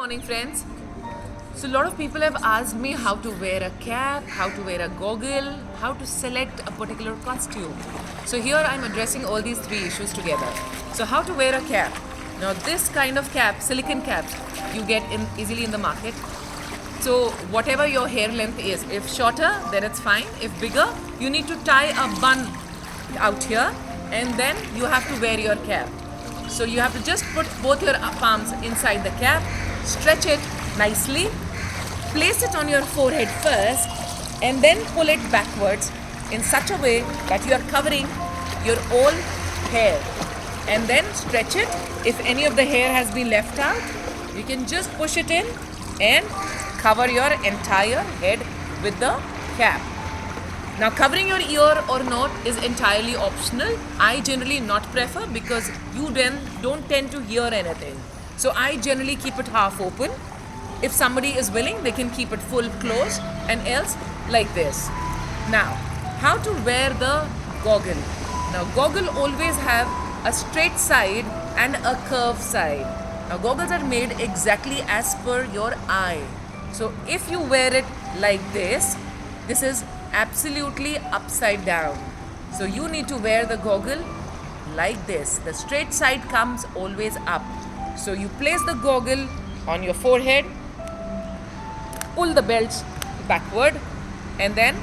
Morning friends. So a lot of people have asked me how to wear a cap, how to wear a goggle, how to select a particular costume. So here I'm addressing all these three issues together. So how to wear a cap. Now this kind of cap, silicone caps, you get easily in the market. So whatever your hair length is, if shorter then it's fine, if bigger you need to tie a bun out here and then you have to wear your cap. So you have to just put both your palms inside the cap, stretch it nicely, place it on your forehead first and then pull it backwards in such a way that you are covering your whole hair, and then stretch it. If any of the hair has been left out, you can just push it in and cover your entire head with the cap. Now covering your ear or not is entirely optional. I generally not prefer because you then don't tend to hear anything. So I generally keep it half open. If somebody is willing, they can keep it full closed and else like this. Now, how to wear the goggle? Now goggle always have a straight side and a curved side. Now goggles are made exactly as per your eye. So if you wear it like this is absolutely upside down. So you need to wear the goggle like this. The straight side comes always up. So you place the goggle on your forehead, pull the belts backward and then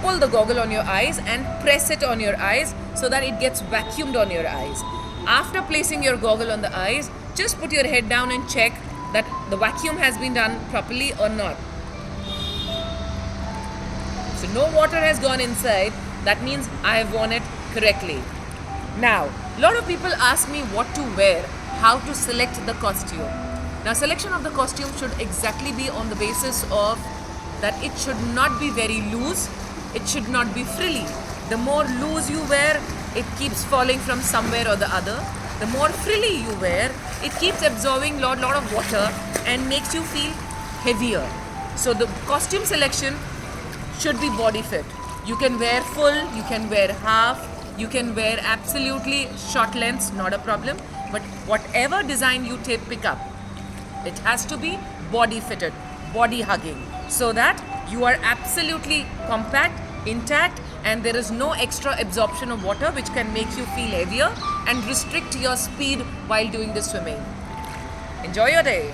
pull the goggle on your eyes and press it on your eyes so that it gets vacuumed on your eyes. After placing your goggle on the eyes, just put your head down and check that the vacuum has been done properly or not. So no water has gone inside, that means I have worn it correctly. Now, a lot of people ask me what to wear, how to select the costume. Now selection of the costume should exactly be on the basis of that it should not be very loose, it should not be frilly. The more loose you wear, it keeps falling from somewhere or the other. The more frilly you wear, it keeps absorbing lot of water and makes you feel heavier. So the costume selection should be body fit. You can wear full, you can wear half, you can wear absolutely short lengths, not a problem. But whatever design you pick up, it has to be body fitted, body hugging, so that you are absolutely compact, intact, and there is no extra absorption of water which can make you feel heavier and restrict your speed while doing the swimming. Enjoy your day.